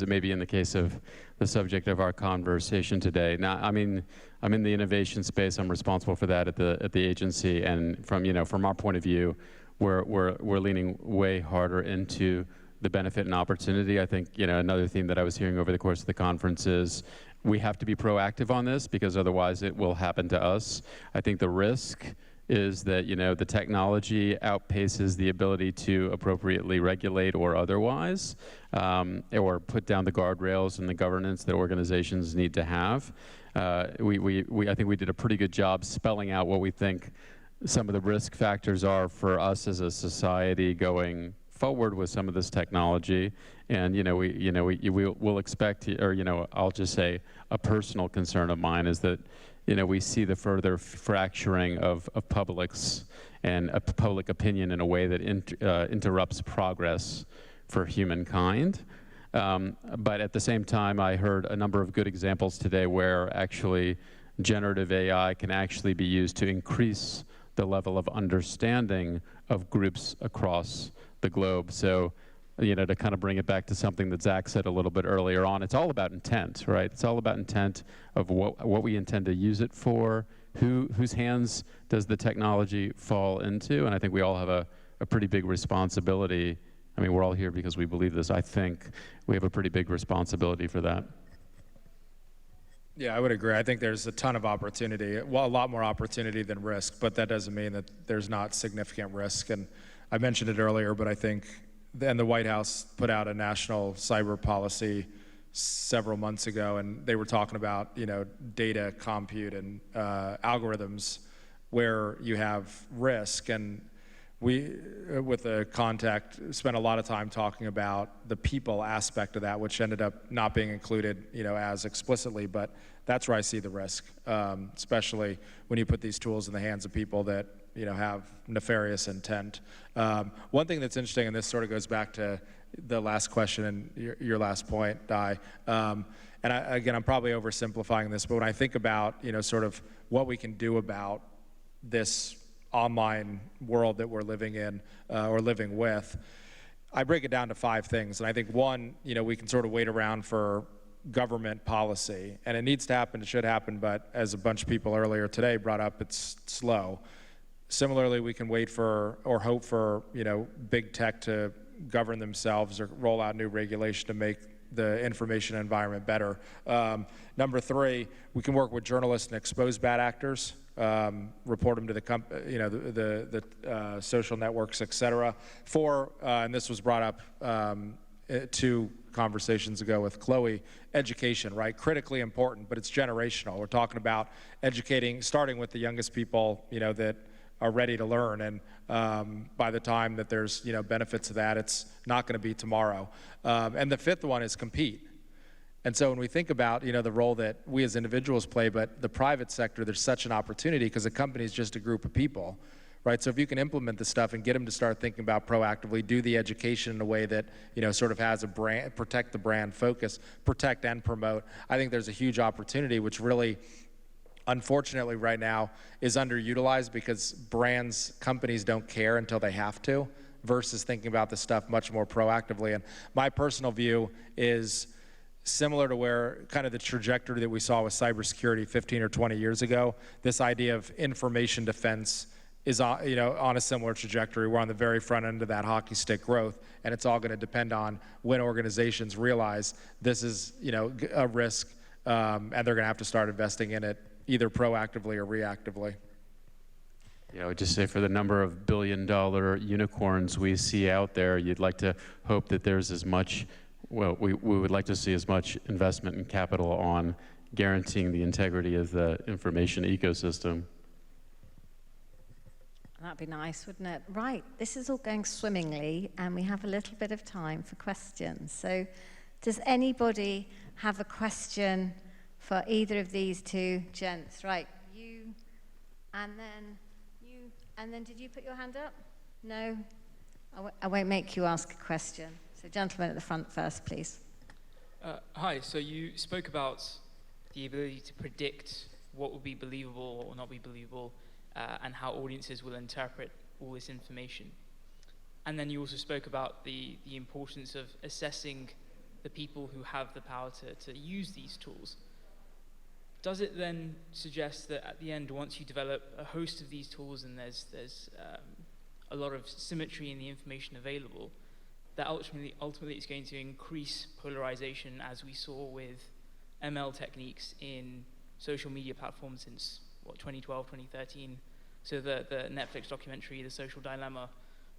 may be in the case of the subject of our conversation today. Now, I mean, I'm in the innovation space. I'm responsible for that at the agency, and from our point of view, we're leaning way harder into the benefit and opportunity. I think another theme that I was hearing over the course of the conference is we have to be proactive on this, because otherwise it will happen to us. I think the risk is that the technology outpaces the ability to appropriately regulate or otherwise, or put down the guardrails and the governance that organizations need to have. I think we did a pretty good job spelling out what we think some of the risk factors are for us as a society going forward with some of this technology. And we'll expect, or I'll just say a personal concern of mine is that we see the further fracturing of publics and public opinion in a way that interrupts progress for humankind. But at the same time, I heard a number of good examples today where actually generative AI can actually be used to increase the level of understanding of groups across the globe. So, to kind of bring it back to something that Zach said a little bit earlier on, it's all about intent, right? It's all about intent of what we intend to use it for, whose hands does the technology fall into, and I think we all have a pretty big responsibility. I mean, we're all here because we believe this. I think we have a pretty big responsibility for that. Yeah, I would agree. I think there's a ton of opportunity, well, a lot more opportunity than risk, but that doesn't mean that there's not significant risk. And I mentioned it earlier, but I think the White House put out a national cyber policy several months ago, and they were talking about data compute and algorithms where you have risk. And we, with the contact, spent a lot of time talking about the people aspect of that, which ended up not being included as explicitly, but that's where I see the risk, especially when you put these tools in the hands of people that have nefarious intent. One thing that's interesting, and this sort of goes back to the last question and your last point, Di, and again, I'm probably oversimplifying this, but when I think about sort of what we can do about this online world that we're living in or living with, I break it down to 5 things. And I think one, we can sort of wait around for government policy, and it needs to happen, it should happen, but as a bunch of people earlier today brought up, it's slow. Similarly, we can wait for or hope for big tech to govern themselves or roll out new regulation to make the information environment better. Number 3, we can work with journalists and expose bad actors, report them to the social networks, et cetera. 4, and this was brought up 2 conversations ago with Chloe, education, right? Critically important, but it's generational. We're talking about educating, starting with the youngest people, that are ready to learn, and by the time that there's benefits of that, it's not going to be tomorrow. And the 5th one is compete. And so when we think about the role that we as individuals play, but the private sector, there's such an opportunity because a company is just a group of people, right? So if you can implement this stuff and get them to start thinking about proactively, do the education in a way that sort of has a brand, protect the brand focus, protect and promote, I think there's a huge opportunity, which really, unfortunately right now, is underutilized because companies don't care until they have to, versus thinking about this stuff much more proactively. And my personal view is similar to where kind of the trajectory that we saw with cybersecurity 15 or 20 years ago, this idea of information defense is on, on a similar trajectory. We're on the very front end of that hockey stick growth, and it's all going to depend on when organizations realize this is, a risk, and they're going to have to start investing in it either proactively or reactively. Yeah, I would just say for the number of billion-dollar unicorns we see out there, you'd like to hope that there's as much, well, we would like to see as much investment and capital on guaranteeing the integrity of the information ecosystem. That'd be nice, wouldn't it? Right, this is all going swimmingly, and we have a little bit of time for questions. So does anybody have a question for either of these two gents? Right, you, and then did you put your hand up? No? I won't make you ask a question. So gentleman at the front first, please. Hi, so you spoke about the ability to predict what will be believable or not be believable, and how audiences will interpret all this information. And then you also spoke about the importance of assessing the people who have the power to use these tools. Does it then suggest that at the end, once you develop a host of these tools and there's a lot of symmetry in the information available, that ultimately it's going to increase polarization, as we saw with ML techniques in social media platforms since 2012, 2013. So the Netflix documentary, The Social Dilemma,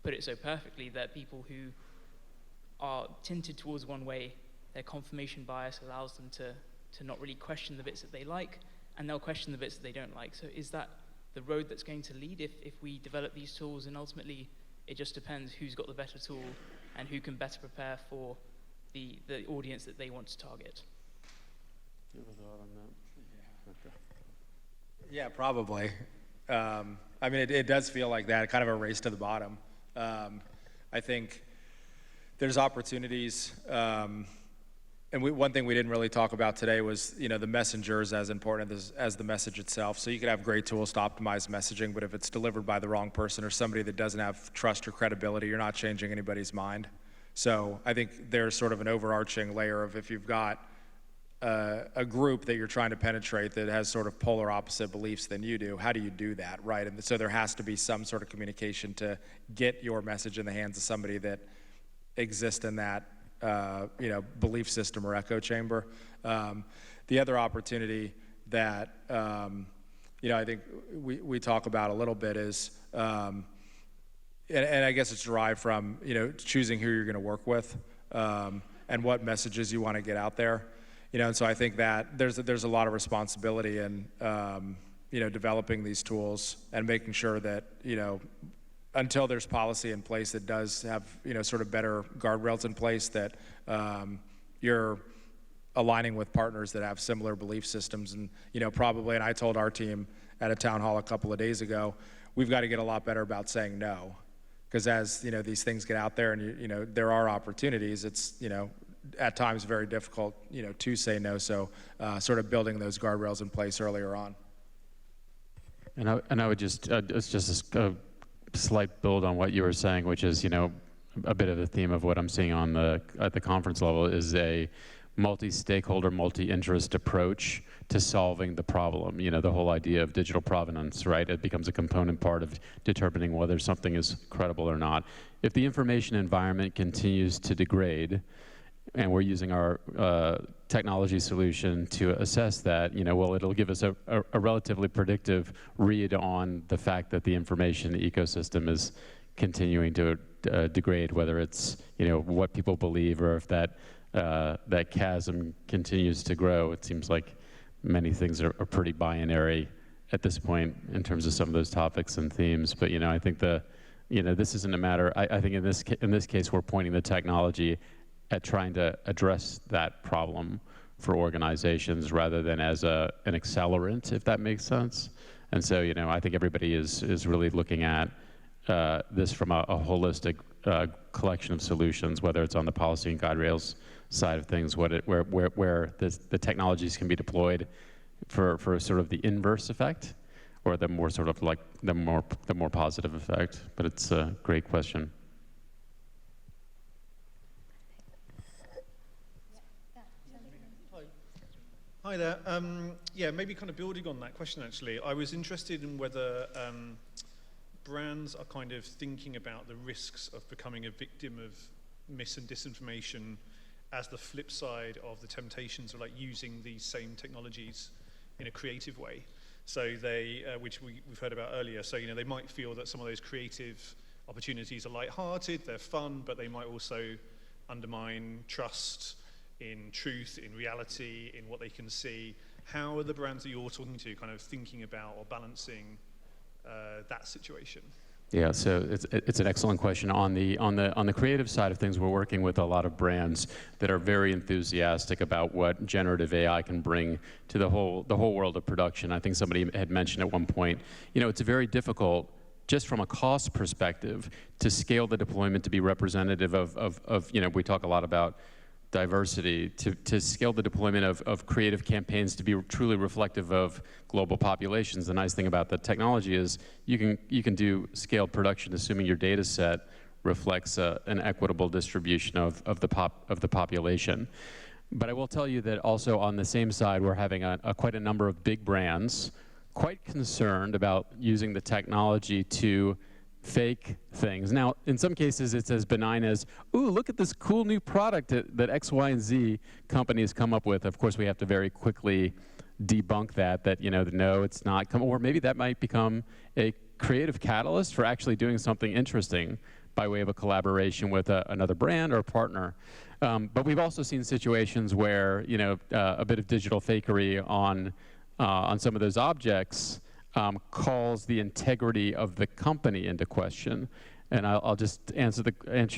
put it so perfectly that people who are tinted towards one way, their confirmation bias allows them to not really question the bits that they like, and they'll question the bits that they don't like. So is that the road that's going to lead if we develop these tools, and ultimately it just depends who's got the better tool and who can better prepare for the audience that they want to target? You have a thought on that? Yeah, probably. I mean, it does feel like that, kind of a race to the bottom. I think there's opportunities, and one thing we didn't really talk about today was, the messenger is as important as the message itself. So you could have great tools to optimize messaging, but if it's delivered by the wrong person or somebody that doesn't have trust or credibility, you're not changing anybody's mind. So I think there's sort of an overarching layer of, if you've got a group that you're trying to penetrate that has sort of polar opposite beliefs than you do, how do you do that, right? And so there has to be some sort of communication to get your message in the hands of somebody that exists in that belief system or echo chamber. The other opportunity that I think we talk about a little bit is, and I guess it's derived from choosing who you're going to work with, and what messages you want to get out there. And so I think that there's a lot of responsibility in developing these tools and making sure that until there's policy in place that does have sort of better guardrails in place, that you're aligning with partners that have similar belief systems. And probably, and I told our team at a town hall a couple of days ago, we've got to get a lot better about saying no, because as these things get out there and there are opportunities, it's at times very difficult to say no. So sort of building those guardrails in place earlier on. And I would just it's just a slight build on what you were saying, which is a bit of the theme of what I'm seeing at the conference level is a multi-stakeholder, multi-interest approach to solving the problem. The whole idea of digital provenance, right? It becomes a component part of determining whether something is credible or not. If the information environment continues to degrade, and we're using our technology solution to assess that, well, it'll give us a relatively predictive read on the fact that the information ecosystem is continuing to degrade, whether it's what people believe or if that chasm continues to grow. It seems like many things are pretty binary at this point in terms of some of those topics and themes. But I think this isn't a matter. I think in this case we're pointing the technology at trying to address that problem for organizations rather than as an accelerant, if that makes sense. And so, I think everybody is really looking at this from a holistic collection of solutions, whether it's on the policy and guide rails side of things, where the technologies can be deployed for sort of the inverse effect, or the more sort of like the more positive effect. But it's a great question. Hi there. Maybe kind of building on that question, actually. I was interested in whether brands are kind of thinking about the risks of becoming a victim of mis and disinformation as the flip side of the temptations of like using these same technologies in a creative way. So they, which we've heard about earlier, so they might feel that some of those creative opportunities are lighthearted, they're fun, but they might also undermine trust in truth, in reality, in what they can see. How are the brands that you're talking to kind of thinking about or balancing that situation? Yeah, so it's an excellent question. On the creative side of things, we're working with a lot of brands that are very enthusiastic about what generative AI can bring to the whole world of production. I think somebody had mentioned at one point, it's very difficult, just from a cost perspective, to scale the deployment to be representative of we talk a lot about diversity, to scale the deployment of creative campaigns to be truly reflective of global populations. The nice thing about the technology is you can do scaled production assuming your data set reflects an equitable distribution of the population. But I will tell you that also on the same side, we're having quite a number of big brands quite concerned about using the technology to fake things. Now, in some cases, it's as benign as, ooh, look at this cool new product that X, Y, and Z companies come up with. Of course, we have to very quickly debunk that no, it's not. Or maybe that might become a creative catalyst for actually doing something interesting by way of a collaboration with another brand or a partner. But we've also seen situations where, a bit of digital fakery on some of those objects calls the integrity of the company into question. And I'll just answer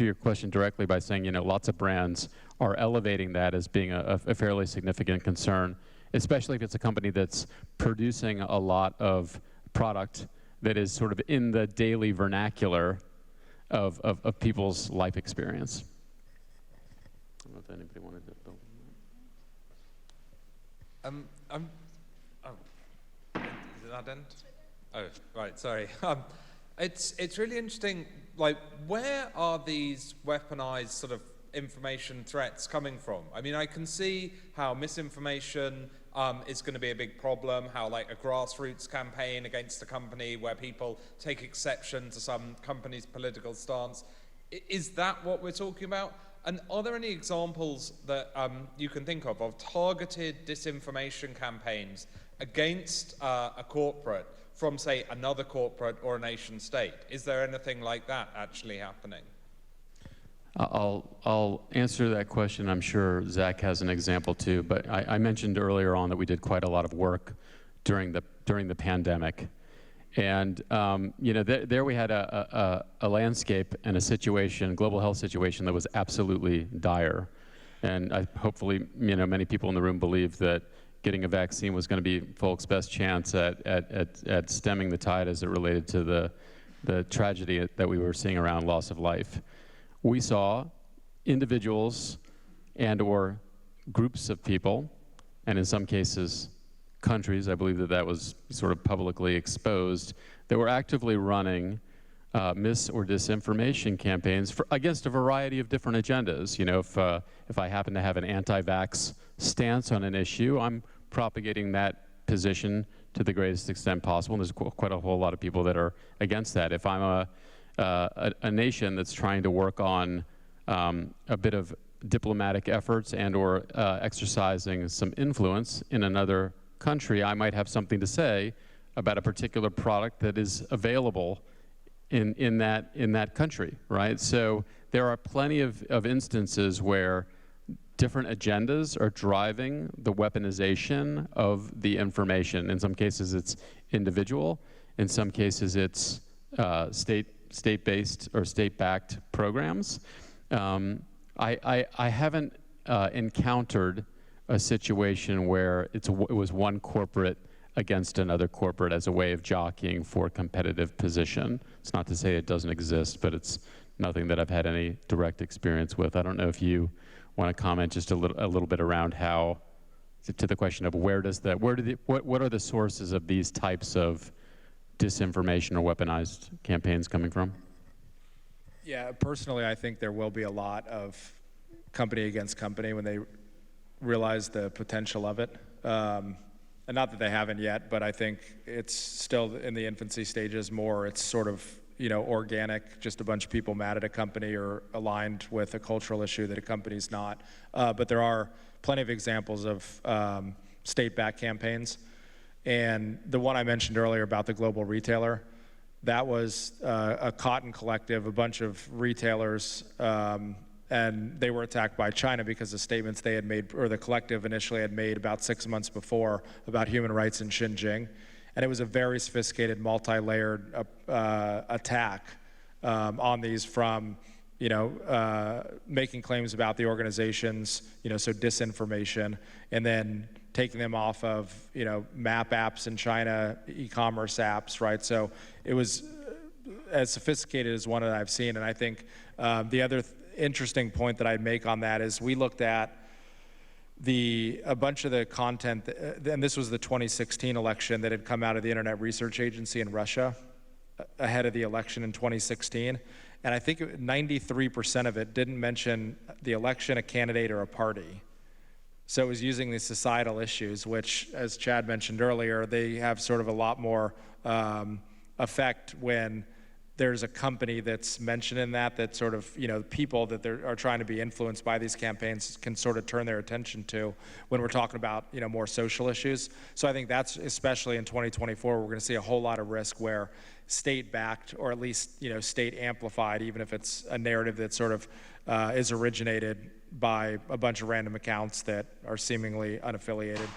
your question directly by saying, lots of brands are elevating that as being a fairly significant concern, especially if it's a company that's producing a lot of product that is sort of in the daily vernacular of people's life experience. I don't know if anybody wanted to build on that. Is that end? Oh, right, sorry. It's really interesting, like, where are these weaponized sort of information threats coming from? I mean, I can see how misinformation is going to be a big problem, how like a grassroots campaign against a company where people take exception to some company's political stance. Is that what we're talking about? And are there any examples that you can think of targeted disinformation campaigns against a corporate from, say, another corporate or a nation state? Is there anything like that actually happening? I'll answer that question. I'm sure Zach has an example too, but I mentioned earlier on that we did quite a lot of work during the pandemic. And there we had a landscape and a situation, global health situation, that was absolutely dire. And hopefully, many people in the room believe that getting a vaccine was going to be folks' best chance at stemming the tide as it related to the tragedy that we were seeing around loss of life. We saw individuals and or groups of people, and in some cases countries, I believe that was sort of publicly exposed, that were actively running mis or disinformation campaigns against a variety of different agendas. If I happen to have an anti-vax stance on an issue, I'm propagating that position to the greatest extent possible. And there's quite a whole lot of people that are against that. If I'm a nation that's trying to work on a bit of diplomatic efforts and or exercising some influence in another country, I might have something to say about a particular product that is available in that country, right? So there are plenty of instances where different agendas are driving the weaponization of the information. In some cases, it's individual. In some cases, it's state-based or state-backed programs. I haven't encountered a situation where it was one corporate against another corporate as a way of jockeying for competitive position. It's not to say it doesn't exist, but it's nothing that I've had any direct experience with. I don't know if you want to comment just a little bit around how, to the question of what are the sources of these types of disinformation or weaponized campaigns coming from? Yeah, personally, I think there will be a lot of company against company when they realize the potential of it. and not that they haven't yet, but I think it's still in the infancy stages more. It's sort of, organic, just a bunch of people mad at a company or aligned with a cultural issue that a company's not. But there are plenty of examples of state-backed campaigns. And the one I mentioned earlier about the global retailer, that was a cotton collective, a bunch of retailers, and they were attacked by China because of statements they had made, or the collective initially had made about 6 months before about human rights in Xinjiang. And it was a very sophisticated, multi-layered attack on these from, making claims about the organizations, so disinformation, and then taking them off of, map apps in China, e-commerce apps, right? So it was as sophisticated as one that I've seen. And I think the other interesting point that I'd make on that is we looked at a bunch of the content, and this was the 2016 election that had come out of the Internet Research Agency in Russia ahead of the election in 2016. And I think 93% of it didn't mention the election, a candidate, or a party. So it was using these societal issues, which, as Chad mentioned earlier, they have sort of a lot more effect when there's a company that's mentioned in that sort of, people that are trying to be influenced by these campaigns can sort of turn their attention to when we're talking about, more social issues. So I think that's, especially in 2024, we're going to see a whole lot of risk where state-backed, or at least, state-amplified, even if it's a narrative that sort of is originated by a bunch of random accounts that are seemingly unaffiliated.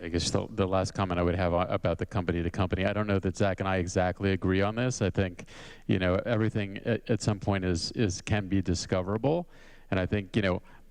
I guess the last comment I would have about the company to company, I don't know that Zach and I exactly agree on this. I think, everything at some point can be discoverable. And I think,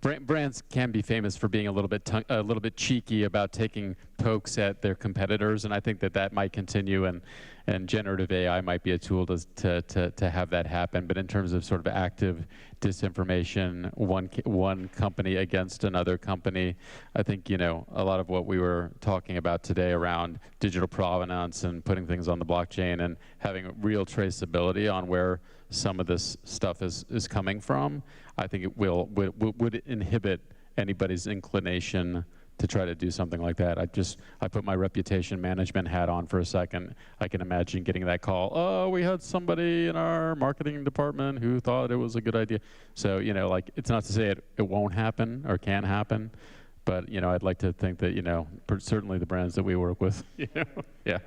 brands can be famous for being a little bit cheeky about taking pokes at their competitors, and I think that might continue, and generative AI might be a tool to have that happen. But in terms of sort of active disinformation, one company against another company, I think, a lot of what we were talking about today around digital provenance and putting things on the blockchain and having real traceability on where some of this stuff is coming from, I think it would inhibit anybody's inclination to try to do something like that. I put my reputation management hat on for a second. I can imagine getting that call. Oh, we had somebody in our marketing department who thought it was a good idea. So, it's not to say it won't happen or can happen, but, I'd like to think that, certainly the brands that we work with, yeah.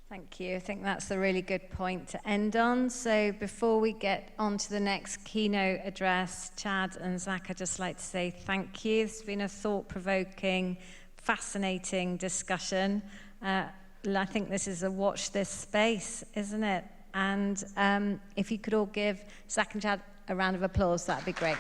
Thank you. I think that's a really good point to end on. So before we get on to the next keynote address, Chad and Zach, I'd just like to say thank you. It's been a thought-provoking, fascinating discussion. I think this is a watch this space, isn't it? And if you could all give Zach and Chad a round of applause, that'd be great.